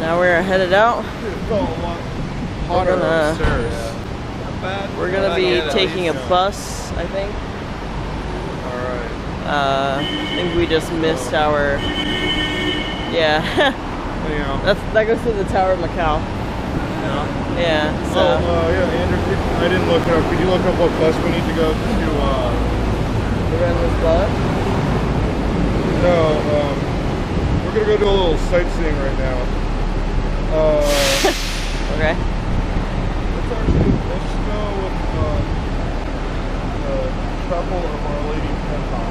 Now we're headed out. We're gonna be taking a bus, I think. Alright. I think we just missed our... Yeah. That goes to the Tower of Macau. Yeah, so... yeah, Andrew, I didn't look it up. Could you look up what bus we need to go to? We're on this bus? No, we're gonna go do a little sightseeing right now. Okay. Let's go with Chapel of Our Lady Penha.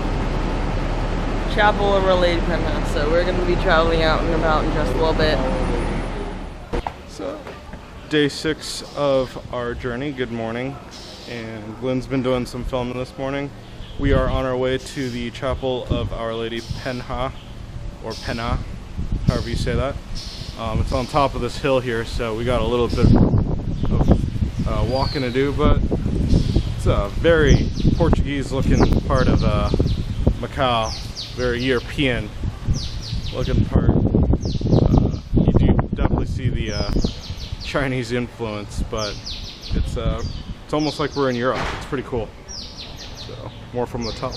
Chapel of Our Lady Penha. So we're gonna be traveling out and about in just a little bit. So, day 6 of our journey. Good morning. And Lynn's been doing some filming this morning. We are on our way to the Chapel of Our Lady Penha, or Penha, however you say that. It's on top of this hill here, so we got a little bit of walking to do, but it's a very Portuguese-looking part of Macau, very European-looking part. You do definitely see the Chinese influence, but it's almost like we're in Europe. It's pretty cool. So, more from the top.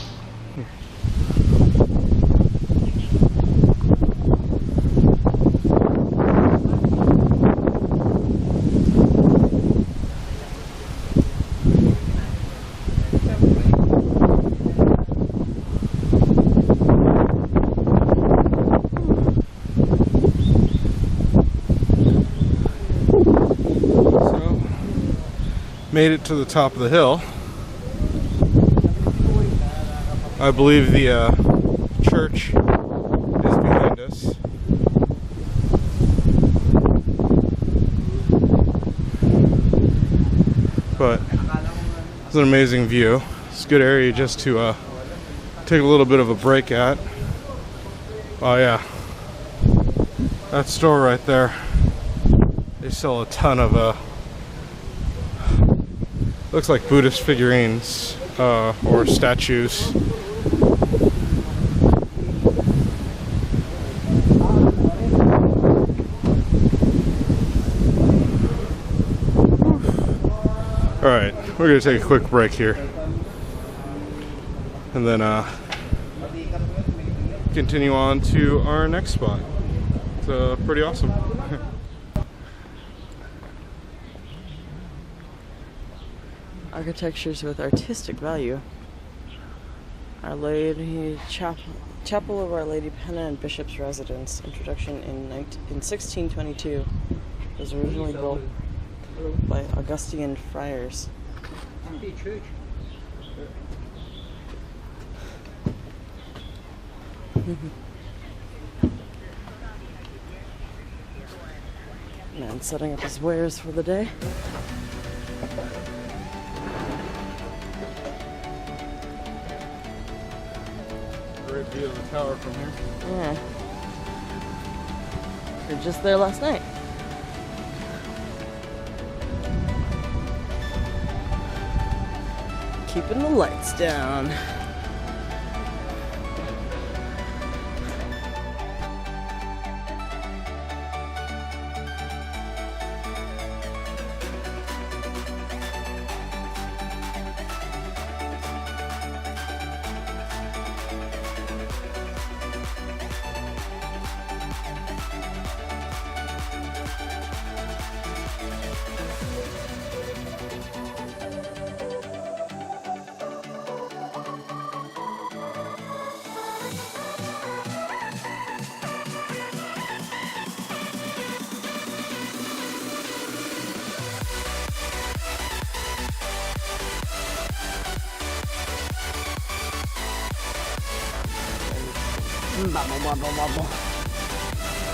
Made it to the top of the hill. I believe the church is behind us. But it's an amazing view. It's a good area just to take a little bit of a break at. Oh yeah, that store right there, they sell a ton of looks like Buddhist figurines or statues. Alright, we're going to take a quick break here. And then continue on to our next spot. It's pretty awesome. Architectures with artistic value. Our Lady Chapel of Our Lady Penha and Bishop's Residence. Introduction in 1622. It was originally built by Augustine friars. Man setting up his wares for the day. Great view of the tower from here. Yeah. We were just there last night. Keeping the lights down.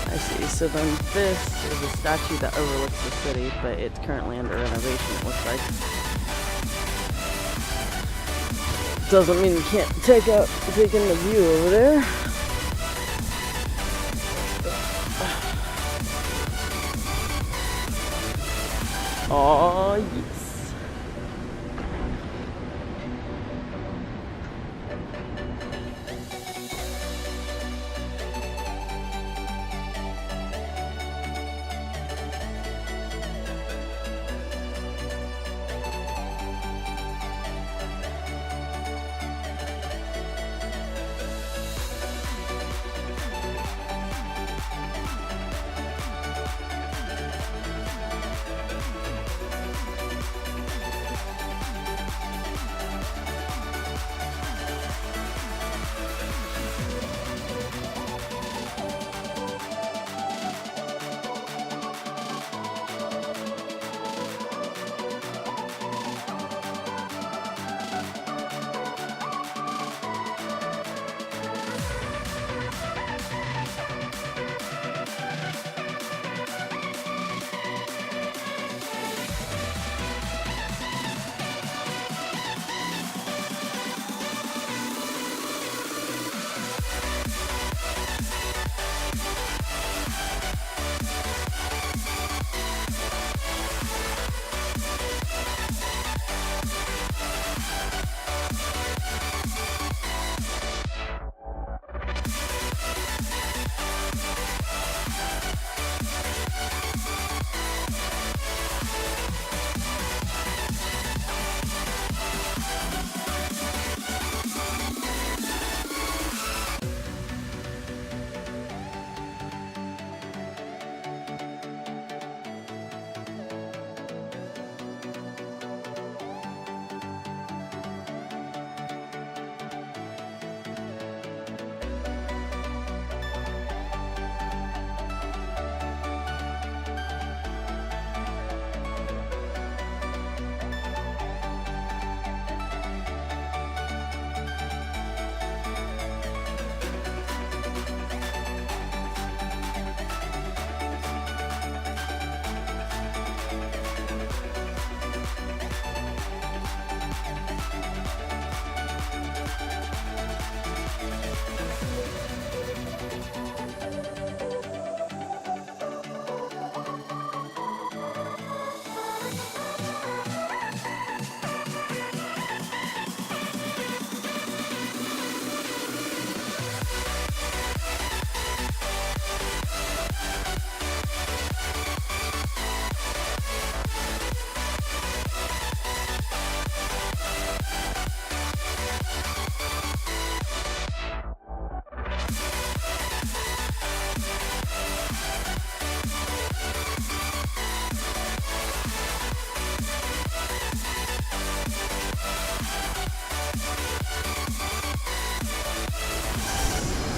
I see. So then this is a statue that overlooks the city, but it's currently under renovation, it looks like. Doesn't mean you can't take in the view over there. Oh yes.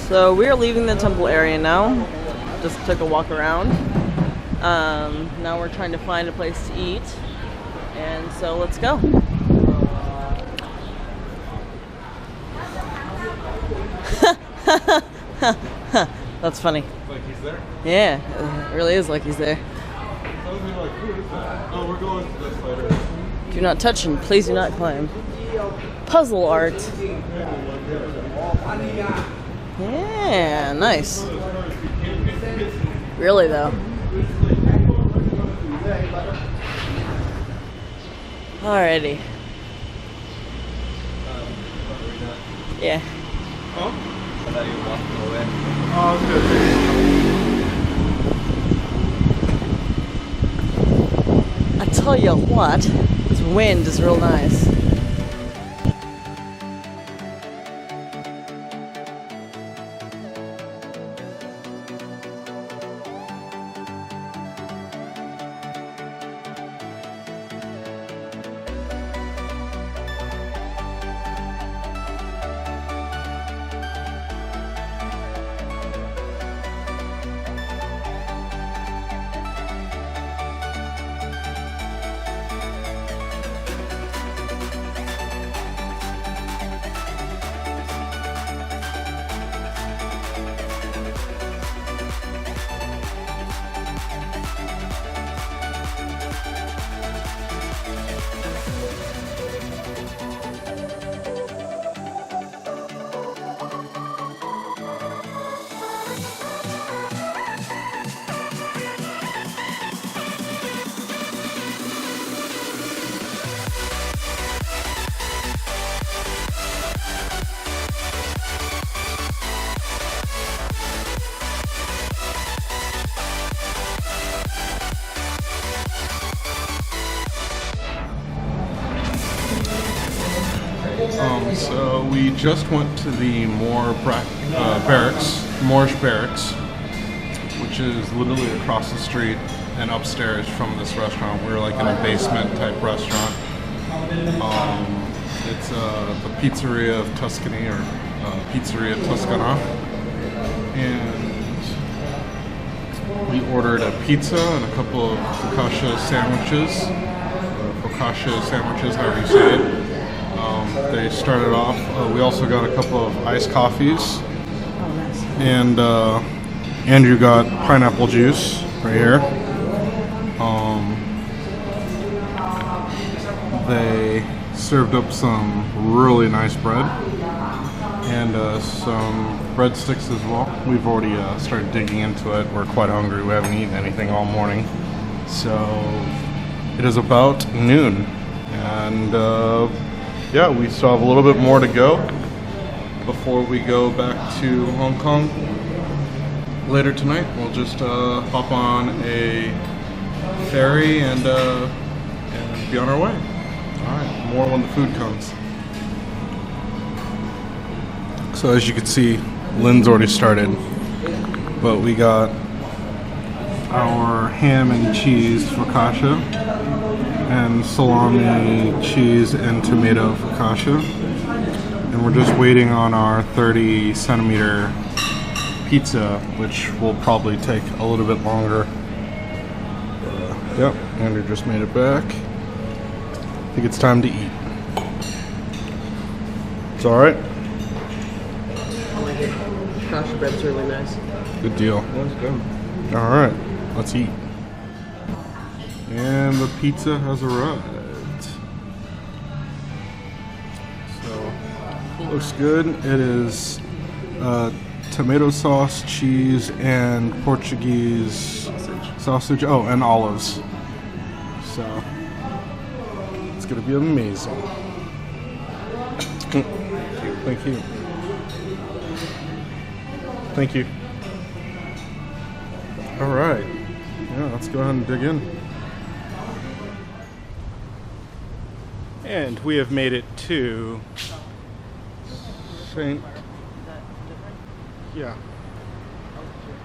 So we are leaving the temple area now. Just took a walk around. Now we're trying to find a place to eat. And so let's go. That's funny. Like he's there? Yeah, it really is like he's there. Like, who is that? Oh, we're going to this later. Do not touch and please do not climb. Puzzle art. Yeah, nice. Really though. Alrighty. Yeah. Oh? I thought you were walking away. Oh, I tell you what, this wind is real nice. So we just went to the Moorish Barracks, which is literally across the street and upstairs from this restaurant. We're like in a basement type restaurant. It's the Pizzeria of Tuscany, or Pizzeria Toscana, and we ordered a pizza and a couple of focaccia sandwiches, or focaccia sandwiches, however you say it. They started off, we also got a couple of iced coffees, and Andrew got pineapple juice right here. They served up some really nice bread and some breadsticks as well. We've already started digging into it. We're quite hungry. We haven't eaten anything all morning. So it is about noon, and yeah, we still have a little bit more to go before we go back to Hong Kong later tonight. We'll just hop on a ferry and be on our way. Alright, more when the food comes. So as you can see, Lynn's already started, but we got our ham and cheese focaccia and salami, cheese, and tomato focaccia. And we're just waiting on our 30 centimeter pizza, which will probably take a little bit longer. Yep, Andrew just made it back. I think it's time to eat. It's alright? I like it. Focaccia bread's really nice. Good deal. That's good. Alright, let's eat. And the pizza has arrived. So, looks good. It is tomato sauce, cheese, and Portuguese sausage. Oh, and olives. So, it's gonna be amazing. Thank you. Thank you. Alright. Yeah, let's go ahead and dig in. And we have made it to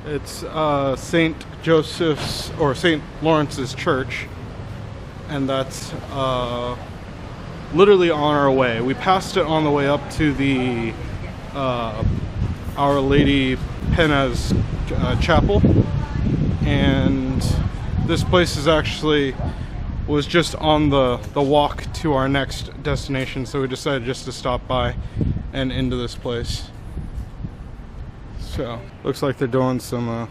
it's St. Joseph's or St. Lawrence's Church, and that's literally on our way. We passed it on the way up to the Our Lady Penha's chapel, and this place is actually was just on the walk to our next destination, so we decided just to stop by and into this place. So looks like they're doing some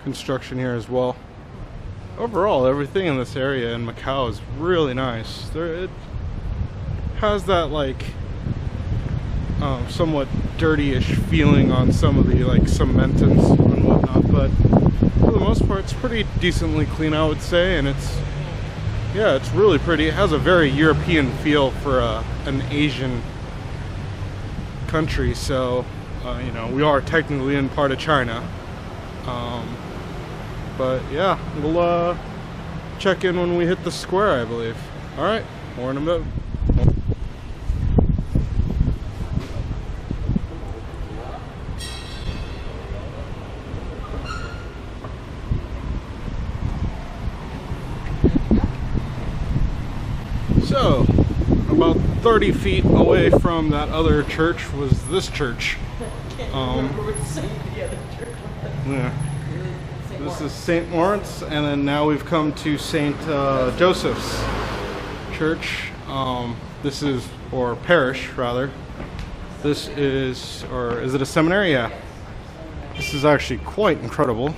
construction here as well. Overall, everything in this area in Macau is really nice. It has that like somewhat dirty-ish feeling on some of the like cementins and whatnot, but for the most part it's pretty decently clean, I would say, and it's really pretty. It has a very European feel for an Asian country, so you know, we are technically in part of China, but yeah, we'll check in when we hit the square, I believe. Alright, more in a minute. So, about 30 feet away from that other church was this church. Yeah. This is St. Lawrence, and then now we've come to St. Joseph's Church. This is, or parish rather. This is, or is it a seminary? Yeah. This is actually quite incredible.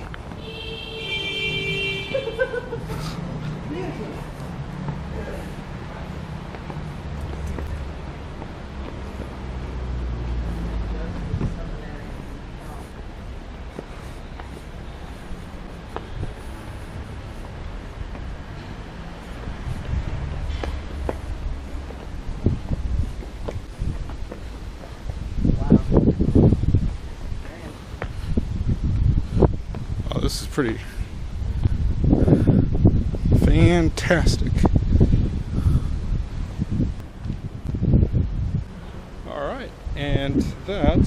This is pretty fantastic. Alright, and that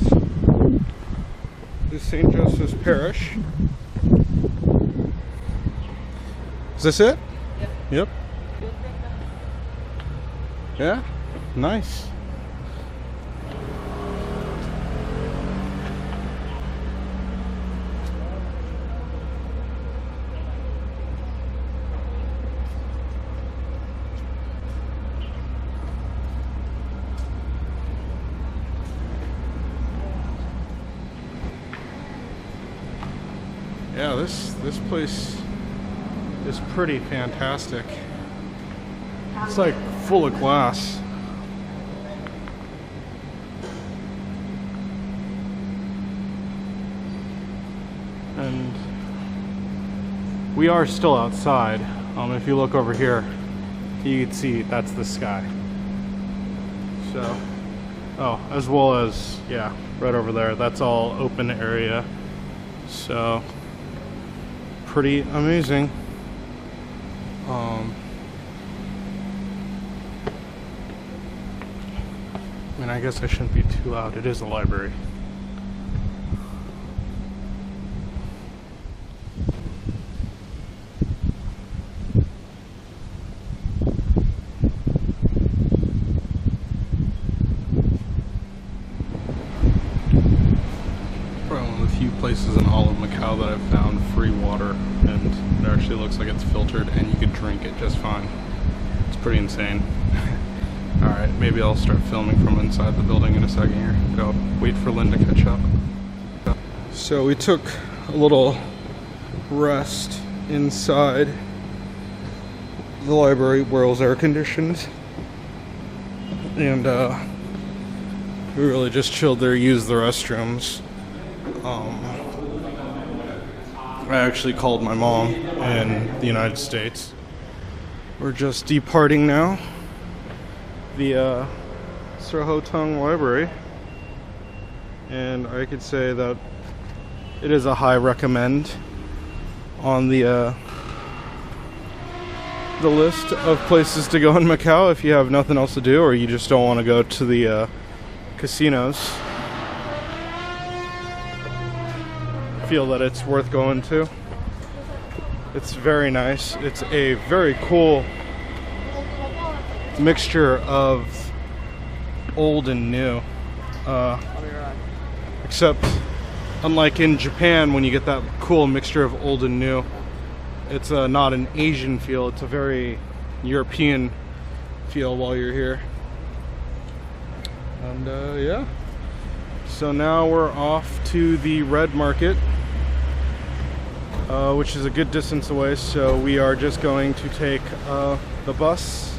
is St. Joseph's Parish. Is this it? Yep. Yep. Yeah? Nice. Yeah, this place is pretty fantastic. It's like full of glass. And we are still outside. If you look over here, you can see that's the sky. So, oh, as well as, yeah, right over there, that's all open area. So, pretty amazing. I mean, I guess I shouldn't be too loud. It is a library. Probably one of the few places in all of Macau that I've found free water, and it actually looks like it's filtered and you could drink it just fine. It's pretty insane. Alright, maybe I'll start filming from inside the building in a second here. Go wait for Lynn to catch up. So we took a little rest inside the library where it was air conditioned, and we really just chilled there, used the restrooms. I actually called my mom in the United States. We're just departing now via Tung Library, and I could say that it is a high recommend on the list of places to go in Macau if you have nothing else to do, or you just don't want to go to the casinos. Feel that it's worth going to. It's very nice. It's a very cool mixture of old and new. Except, unlike in Japan, when you get that cool mixture of old and new, it's not an Asian feel, it's a very European feel while you're here. And yeah. So now we're off to the Red Market, which is a good distance away, so we are just going to take the bus.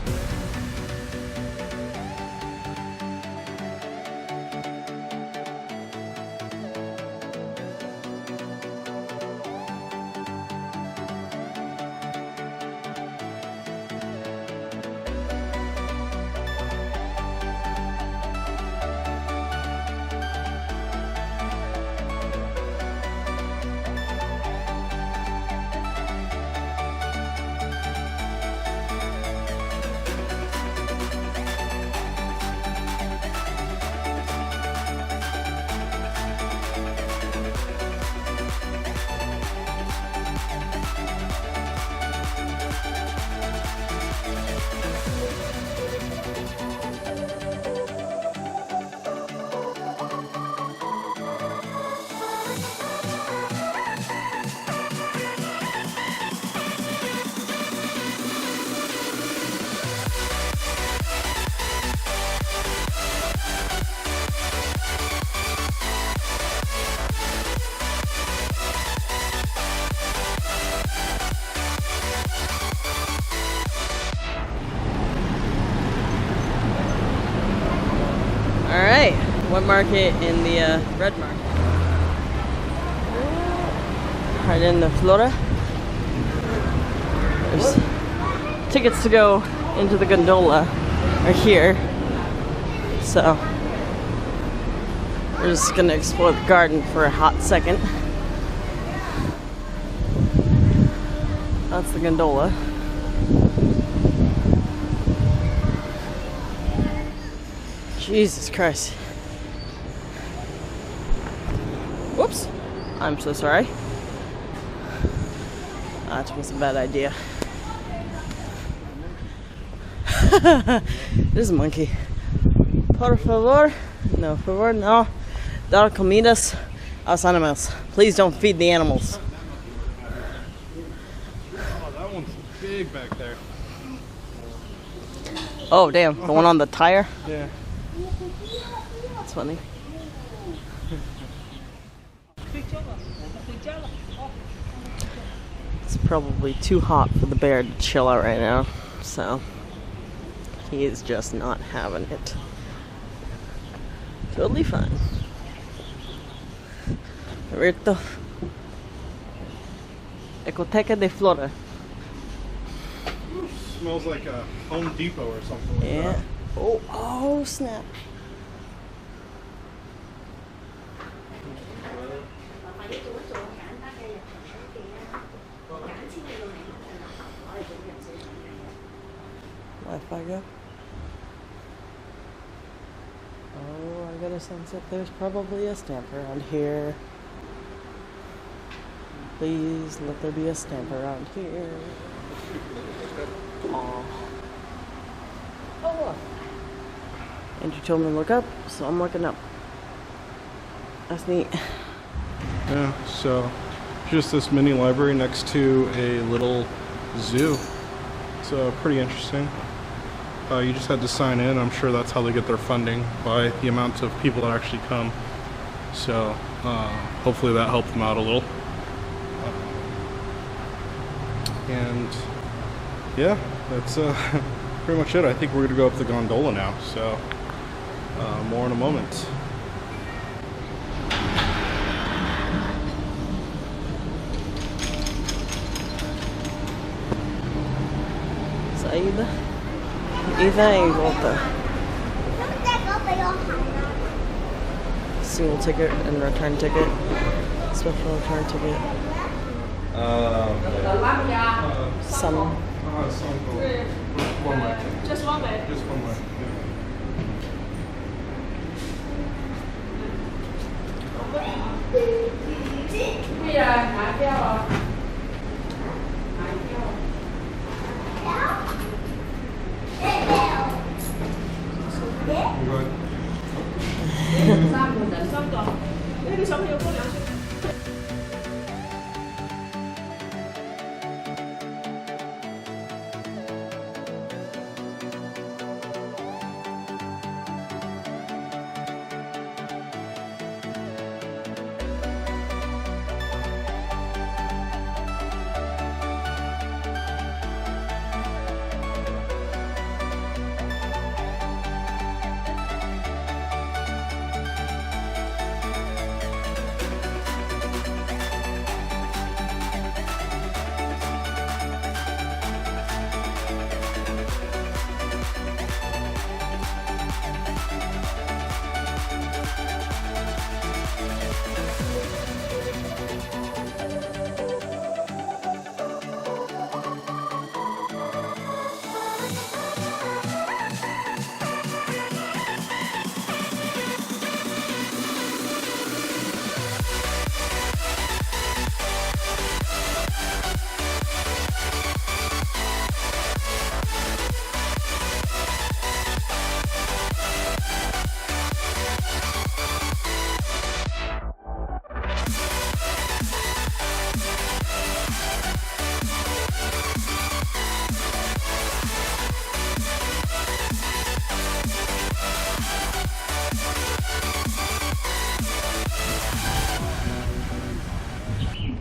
Alright, what market in the Red Market? Right in the Florida. There's tickets to go into the gondola are here. So we're just gonna explore the garden for a hot second. That's the gondola. Jesus Christ. Whoops. I'm so sorry. That was a bad idea. This monkey. Por favor. No, por favor, no. Dar comidas a los animales. Please don't feed the animals. Oh, that one's big back there. Oh, damn. The one on the tire? Yeah. That's funny. It's probably too hot for the bear to chill out right now, so he is just not having it. Totally fine. Roberto. Ecoteca de Flora. Smells like a Home Depot or something like Yeah. that. Oh, snap. Wi-Fi go? Oh, I got a sense that there's probably a stamp around here. Please let there be a stamp around here. Aww. Oh, look. Andrew told me to look up, so I'm looking up. That's neat. Yeah, so just this mini library next to a little zoo. So pretty interesting. You just had to sign in. I'm sure that's how they get their funding, by the amount of people that actually come. So hopefully that helped them out a little. And yeah, that's pretty much it. I think we're going to go up the gondola now. So more in a moment. Saída, ida e volta. Single ticket and return ticket. Special return ticket. Some. One way. Just one way. Just one way. Bây giờ hả treo rồi. 给小朋友过凉水。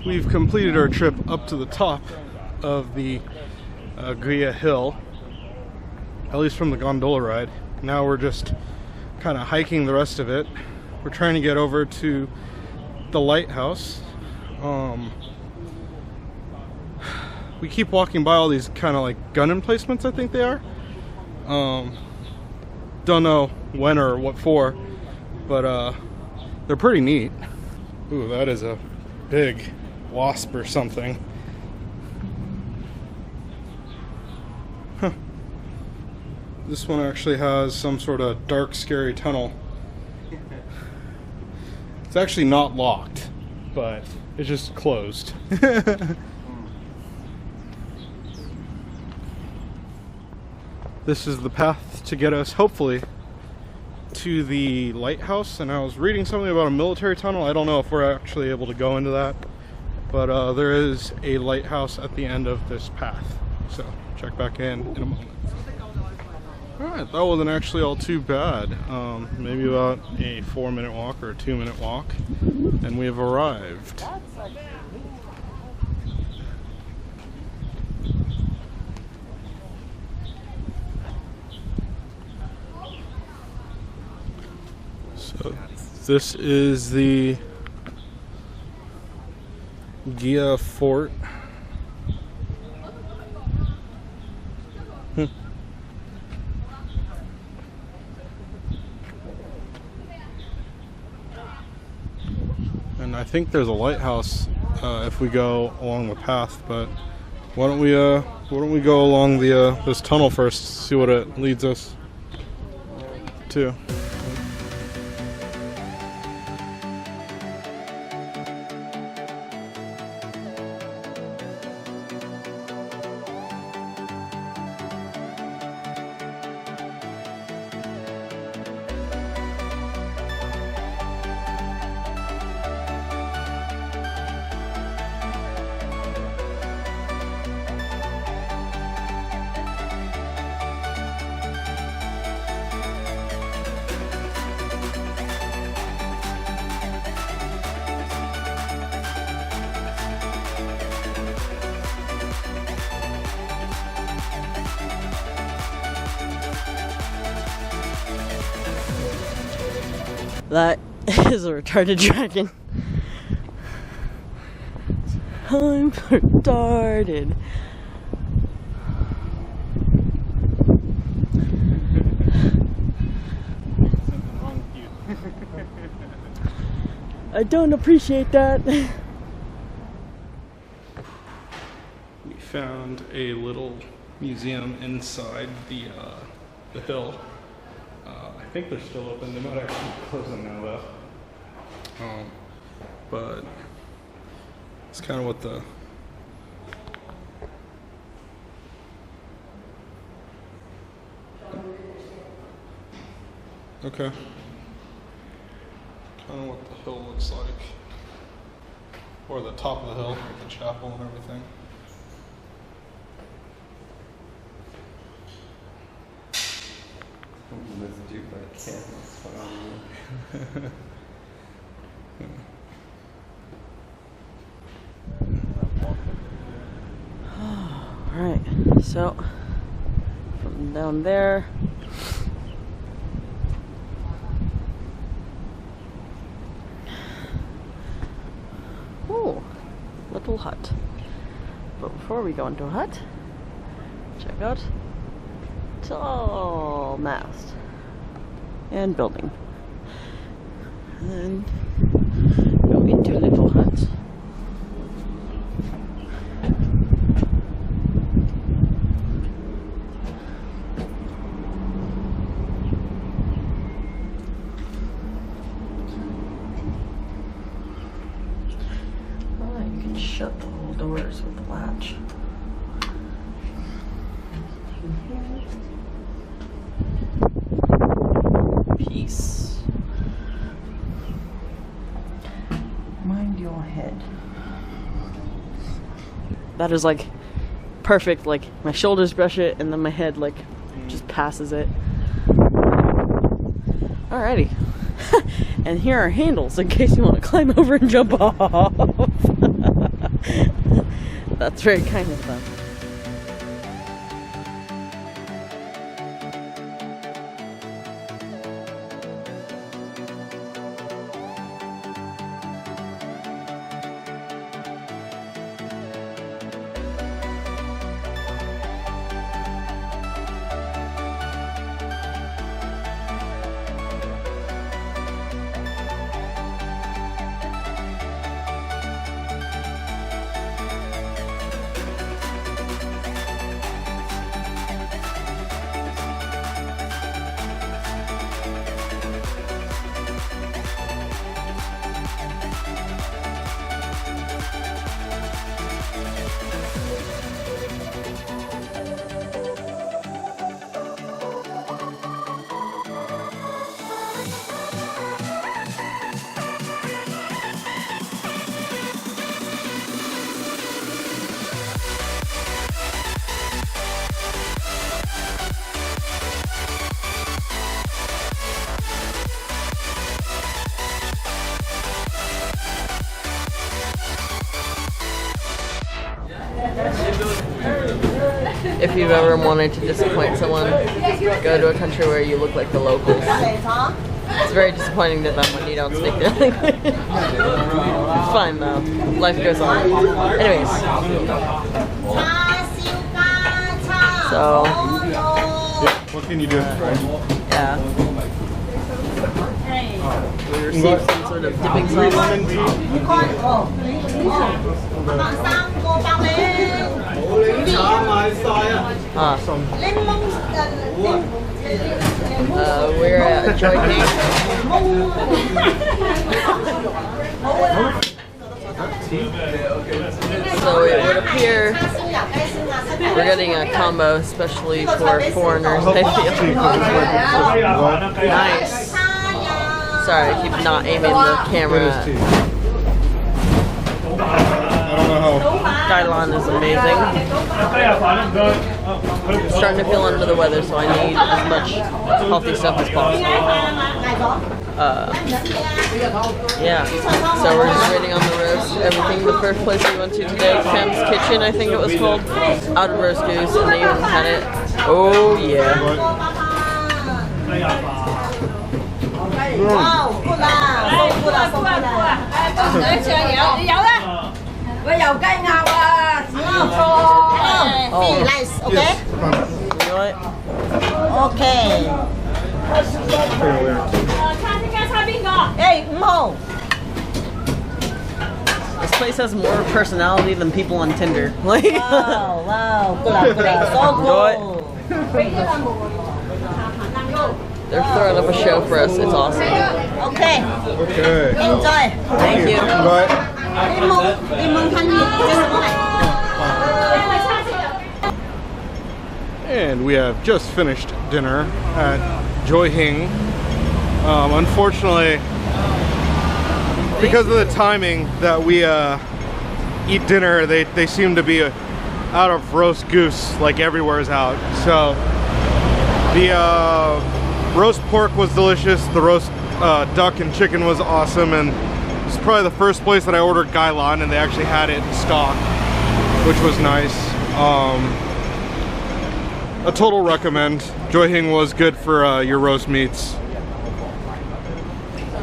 We've completed our trip up to the top of the Guia Hill, at least from the gondola ride. Now we're just kind of hiking the rest of it. We're trying to get over to the lighthouse. We keep walking by all these kind of like gun emplacements, I think they are. Don't know when or what for, but they're pretty neat. Ooh, that is a big wasp or something. Huh. This one actually has some sort of dark, scary tunnel. It's actually not locked, but it's just closed. This is the path to get us, hopefully, to the lighthouse. And I was reading something about a military tunnel. I don't know if we're actually able to go into that, but there is a lighthouse at the end of this path. So check back in a moment. Alright, that wasn't actually all too bad. Maybe about a 4-minute walk or a 2-minute walk, and we have arrived. So this is the Guia Fort. And I think there's a lighthouse if we go along the path, but why don't we go along the this tunnel first, see what it leads us to. That is a retarded dragon. I'm retarded. I don't appreciate that. We found a little museum inside the hill. I think they're still open. They might actually close them now, though. But it's kind of what the okay. kind of what the hill looks like. Or the top of the hill with the chapel and everything. Let's do it by camera. Alright, so from down there, ooh, little hut. But before we go into a hut, check out tall mast and building. And then go into a little hut. Shut the whole doors with the latch. Peace. Mind your head. That is like perfect. Like my shoulders brush it, and then my head like just passes it. Alrighty. And here are handles in case you want to climb over and jump off. That's very kind of them. If you've ever wanted to disappoint someone, go to a country where you look like the locals. It's very disappointing to them when you don't speak their language. It's fine though. Life goes on. Anyways. So. What can you do? Yeah. We received some sort of dipping sauce. Awesome. We're at Joy King. So it would appear we're getting a combo, especially for foreigners. I feel. Nice. Sorry, I keep not aiming the camera. I don't know how. Thailand is amazing. I'm starting to feel under the weather, so I need as much healthy stuff as possible. Yeah, so we're just waiting on the roast. Everything. The first place we went to today, Cam's Kitchen, I think it was called. Out of roast goose, and they even had it. Oh yeah. Nice, okay? You know what? Okay. Hey, Mo. This place has more personality than people on Tinder. Like, Wow, good, so good. they're throwing up a show for us. It's awesome. Okay, Okay. enjoy. Thank you. Bye. And we have just finished dinner at Joy Hing. Unfortunately, because of the timing that we eat dinner, they seem to be out of roast goose, like everywhere's out. So the roast pork was delicious, the roast duck and chicken was awesome, and it's probably the first place that I ordered gailan and they actually had it in stock, which was nice. A total recommend. Joyhing was good for your roast meats.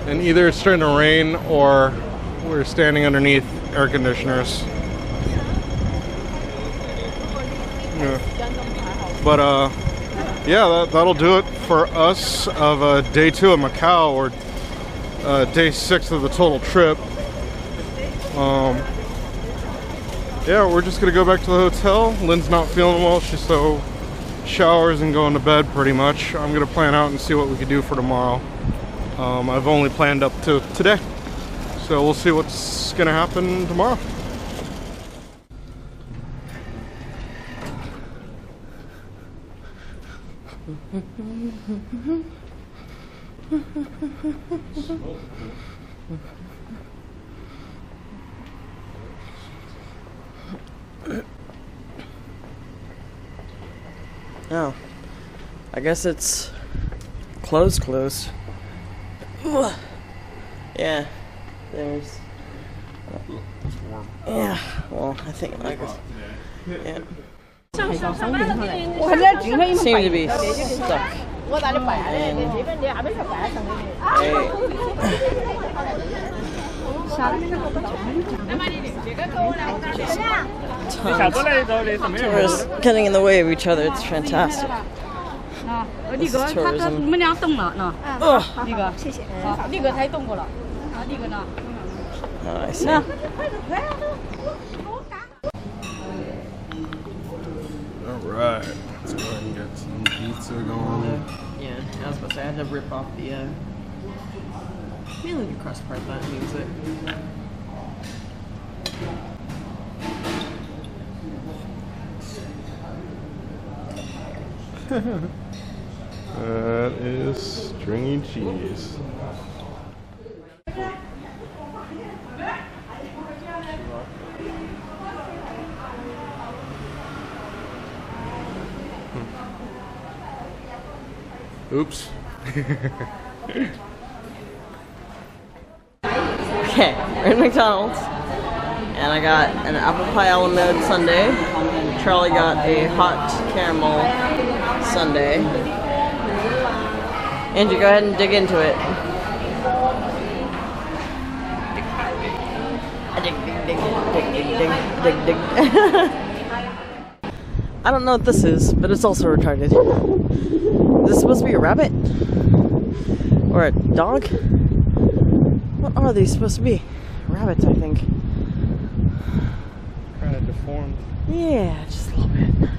And either it's starting to rain or we're standing underneath air conditioners. Yeah. But yeah, that'll do it for us of day 2 of Macau, or day 6 of the total trip. Yeah, we're just gonna go back to the hotel. Lynn's not feeling well, she's so showers and going to bed pretty much. I'm gonna plan out and see what we can do for tomorrow. I've only planned up to today, so we'll see what's gonna happen tomorrow. Oh, I guess it's closed. Ugh. Yeah, there's. Yeah, well, I think I guess. Yeah. Seem to be stuck. Tourists getting in the way of each other. It's fantastic. This is tourism. Ugh. Oh, I see. Alright, let's go ahead and get some pizza going. Yeah, I was about to say I had to rip off the mainly the crust part, that means it. That is stringy cheese. Oops. Okay, we're in McDonald's, and I got an apple pie a la mode sundae. Charlie got a hot caramel sundae. Andrew, go ahead and dig into it. Dig. I don't know what this is, but it's also retarded. Is this supposed to be a rabbit? Or a dog? What are these supposed to be? Rabbits, I think. Kind of deformed. Yeah, just a little bit.